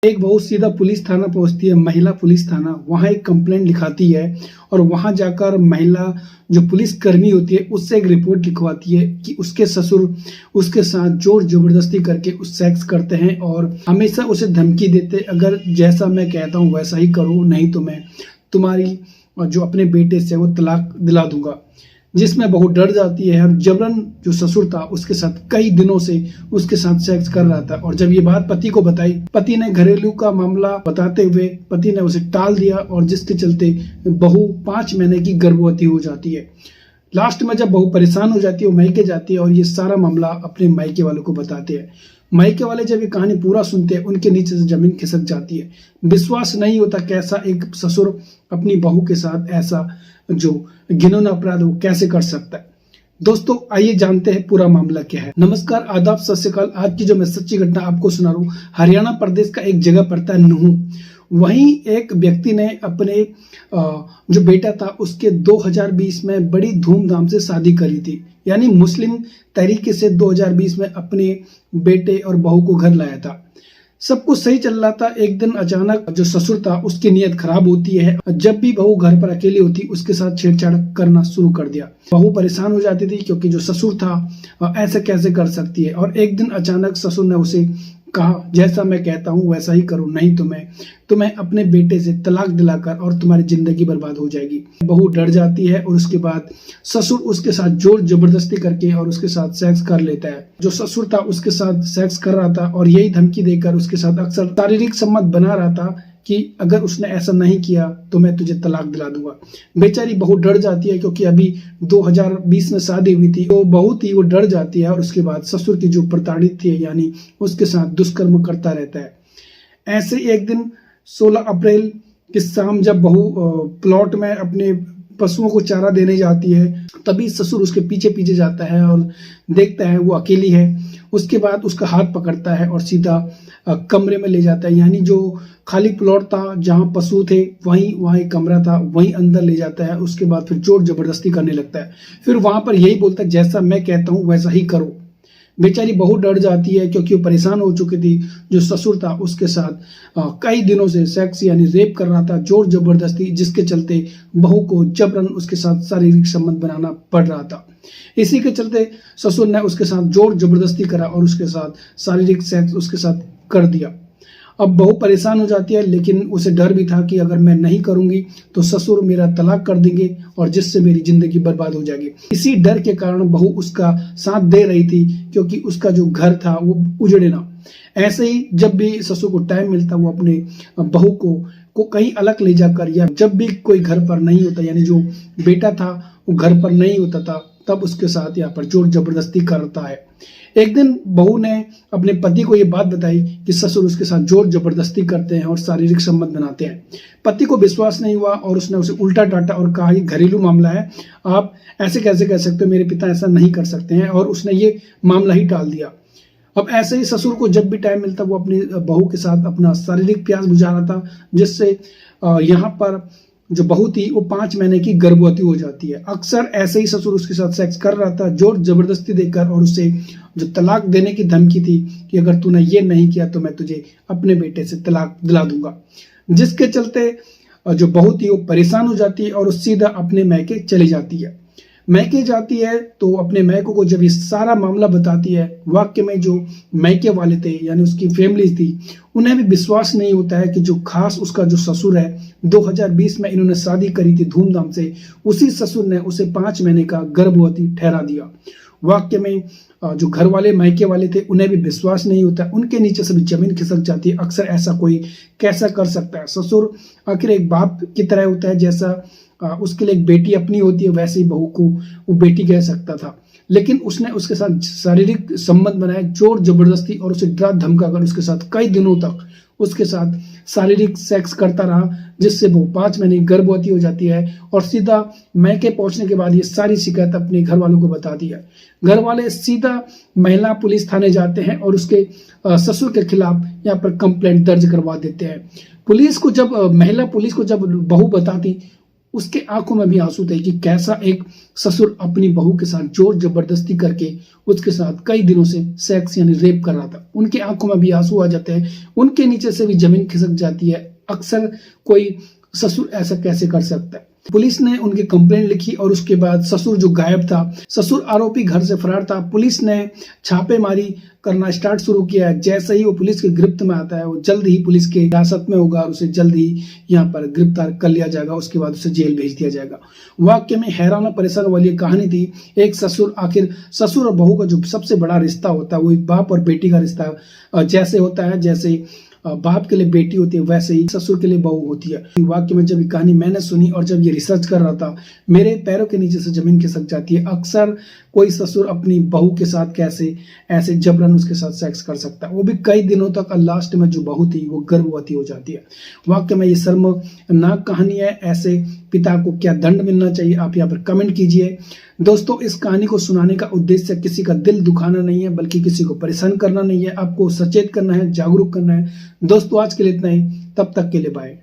एक बहू सीधा पुलिस थाना पहुंचती है, महिला पुलिस थाना। वहां एक कंप्लेंट लिखाती है और वहां जाकर महिला जो पुलिस कर्मी होती है उससे एक रिपोर्ट लिखवाती है कि उसके ससुर उसके साथ जोर जबरदस्ती करके उस सेक्स करते हैं और हमेशा उसे धमकी देते, अगर जैसा मैं कहता हूं वैसा ही करो, नहीं तो मैं तुम्हारी जो अपने बेटे से वो तलाक दिला दूंगा। जिसमें बहू डर जाती है और जबरन जो ससुर था उसके साथ कई दिनों से उसके साथ सेक्स कर रहा था। और जब ये बात पति को बताई, पति ने घरेलू का मामला बताते हुए पति ने उसे टाल दिया और जिसके चलते बहू 5 महीने की गर्भवती हो जाती है। लास्ट में जब बहू परेशान हो जाती है वो मायके जाती है और ये सारा मामला अपने मायके वालों को बताते हैं। मायके वाले जब ये कहानी पूरा सुनते हैं उनके नीचे से जमीन खिसक जाती है। विश्वास नहीं होता कैसा एक ससुर अपनी बहू के साथ ऐसा जो घिनौना अपराध वो कैसे कर सकता है। दोस्तों आइए जानते हैं पूरा मामला क्या है। नमस्कार, आदाब, सत श्री अकाल। आज की जो मैं सच्ची घटना आपको सुना रहा हूँ, हरियाणा प्रदेश का एक जगह पड़ता है नूहू। वहीं एक व्यक्ति ने अपने जो बेटा था उसके 2020 में बड़ी धूमधाम से शादी करी थी, यानी मुस्लिम तरीके से 2020 में अपने बेटे और बहू को घर लाया था। सब कुछ सही चल रहा था। एक दिन अचानक जो ससुर था उसकी नीयत खराब होती है। जब भी बहू घर पर अकेली होती उसके साथ छेड़छाड़ करना शुरू कर दिया। बहू परेशान हो जाती थी क्योंकि जो ससुर था ऐसे कैसे कर सकती है। और एक दिन अचानक ससुर ने उसे कहा, जैसा मैं कहता हूँ वैसा ही करो, नहीं तो मैं तुम्हें अपने बेटे से तलाक दिलाकर और तुम्हारी जिंदगी बर्बाद हो जाएगी। बहू डर जाती है और उसके बाद ससुर उसके साथ जोर जबरदस्ती करके और उसके साथ सेक्स कर लेता है। जो ससुर था उसके साथ सेक्स कर रहा था और यही धमकी देकर उसके साथ अक्सर शारीरिक संबंध बना रहा था कि अगर उसने ऐसा नहीं किया तो मैं तुझे तलाक दिला दूंगा। बेचारी बहू डर जाती है क्योंकि अभी 2020 में शादी हुई थी। तो बहू थी वो डर जाती है और उसके बाद ससुर की जो प्रताड़ित थी यानी उसके साथ दुष्कर्म करता रहता है। ऐसे एक दिन 16 अप्रैल की शाम जब बहू प्लॉट में अपने पशुओं को चारा देने जाती है तभी ससुर उसके पीछे पीछे जाता है और देखता है वो अकेली है। उसके बाद उसका हाथ पकड़ता है और सीधा कमरे में ले जाता है, यानी जो खाली प्लॉट था जहां पशु थे वहां एक कमरा था, वहीं अंदर ले जाता है। उसके बाद फिर जोर जबरदस्ती करने लगता है। फिर वहां पर यही बोलता है, जैसा मैं कहता हूं वैसा ही करो। बेचारी बहुत डर जाती है क्योंकि वो परेशान हो चुकी थी। जो ससुर था उसके साथ कई दिनों से सेक्स यानी रेप कर रहा था, जोर जबरदस्ती, जिसके चलते बहू को जबरन उसके साथ शारीरिक संबंध बनाना पड़ रहा था। इसी के चलते ससुर ने उसके साथ जोर जबरदस्ती करा और उसके साथ शारीरिक सेक्स उसके साथ कर दिया। अब बहू परेशान हो जाती है, लेकिन उसे डर भी था कि अगर मैं नहीं करूंगी तो ससुर मेरा तलाक कर देंगे और जिससे मेरी जिंदगी बर्बाद हो जाएगी। इसी डर के कारण बहू उसका साथ दे रही थी क्योंकि उसका जो घर था वो उजड़े ना। ऐसे ही जब भी ससुर को टाइम मिलता वो अपने बहू को कहीं अलग ले जाकर, या जब भी कोई घर पर नहीं होता यानी जो बेटा था वो घर पर नहीं होता था, तब उसके साथ यहाँ पर जोर जबरदस्ती करता है। एक दिन बहू ने अपने पति को ये बात बताई कि ससुर उसके साथ जोर जबरदस्ती करते हैं और शारीरिक संबंध बनाते हैं। पति को विश्वास नहीं हुआ और उसने उसे उल्टा डांटा और कहा ये घरेलू मामला है, आप ऐसे कैसे कह सकते हो, मेरे पिता ऐसा नहीं कर सकते हैं, और उसने ये मामला ही टाल दिया। अब ऐसे ही ससुर को जब भी टाइम मिलता वो अपनी बहू के साथ अपना शारीरिक प्यास बुझा रहा था, जिससे यहाँ पर जो बहू थी वो 5 महीने की गर्भवती हो जाती है। अक्सर ऐसे ही ससुर उसके साथ सेक्स कर रहा था जोर जबरदस्ती देकर, और उसे जो तलाक देने की धमकी थी कि अगर तूने ये नहीं किया तो मैं तुझे अपने बेटे से तलाक दिला दूंगा। जिसके चलते जो बहू थी वो परेशान हो जाती है और वो सीधा अपने मैके चली जाती है। मैके जाती है तो अपने मैके को जब ये सारा मामला बताती है, वाकई में जो मैके वाले थे यानी उसकी फैमिली थी उन्हें भी विश्वास नहीं होता है कि जो खास उसका जो ससुर है 2020 में इन्होंने शादी करी थी धूमधाम से, उसी ससुर ने उसे 5 महीने का गर्भवती ठहरा दिया। वाकई में जो घर वाले मायके वाले थे उन्हें भी विश्वास नहीं होता, उनके नीचे से भी जमीन खिसक जाती है। अक्सर ऐसा कोई कैसा कर सकता है। ससुर आखिर एक बाप की तरह होता है, जैसा उसके लिए एक बेटी अपनी होती है वैसे ही बहू को वो बेटी कह सकता था। लेकिन उसने उसके साथ शारीरिक संबंध बनाए जोर जबरदस्ती और उसे डरा धमका कर उसके साथ कई दिनों तक उसके साथ शारीरिक सेक्स करता रहा, जिससे वो 5 महीने गर्भवती हो जाती है। और सीधा मैके पहुंचने के बाद ये सारी शिकायत अपने घर वालों को बता दी है। घर वाले सीधा महिला पुलिस थाने जाते हैं और उसके ससुर के खिलाफ यहाँ पर कंप्लेंट दर्ज करवा देते हैं। महिला पुलिस को जब बहू बताती उसके आंखों में भी आंसू थे कि कैसा एक ससुर अपनी बहू के साथ जोर जबरदस्ती करके उसके साथ कई दिनों से सेक्स यानी रेप कर रहा था। उनके आंखों में भी आंसू आ जाते हैं, उनके नीचे से भी जमीन खिसक जाती है। अक्सर कोई ससुर ऐसा कैसे कर सकता है। पुलिस ने उनकी कंप्लेंट लिखी और उसके बाद ससुर जो गायब था, ससुर आरोपी घर से फरार था। पुलिस ने छापेमारी करना स्टार्ट शुरू किया। जैसे ही वो पुलिस की गिरफ्त में आता है, वो जल्द ही पुलिस के हिरासत में होगा और उसे जल्द ही यहाँ पर गिरफ्तार कर लिया जाएगा। उसके बाद उसे जेल भेज दिया जाएगा। वाकई में हैरान और परेशान वाली कहानी थी। एक ससुर, आखिर ससुर और बहू का जो सबसे बड़ा रिश्ता होता है वो एक बाप और बेटी का रिश्ता जैसे होता है। जैसे बाप के लिए बेटी होती है, वैसे ही ससुर के लिए बहू होती है। वाकई में जब ये कहानी मैंने सुनी और जब ये रिसर्च कर रहा था, मेरे पैरों के नीचे से जमीन खिसक जाती है। अक्सर कोई ससुर अपनी बहू के साथ कैसे ऐसे जबरन उसके साथ सेक्स कर सकता है, वो भी कई दिनों तक। लास्ट में जो बहू थी वो गर्भवती हो जाती है। वाकई में ये शर्मनाक कहानी है। ऐसे पिता को क्या दंड मिलना चाहिए, आप यहाँ पर कमेंट कीजिए। दोस्तों, इस कहानी को सुनाने का उद्देश्य किसी का दिल दुखाना नहीं है, बल्कि किसी को परेशान करना नहीं है। आपको सचेत करना है, जागरूक करना है। दोस्तों, आज के लिए इतना ही। तब तक के लिए बाय।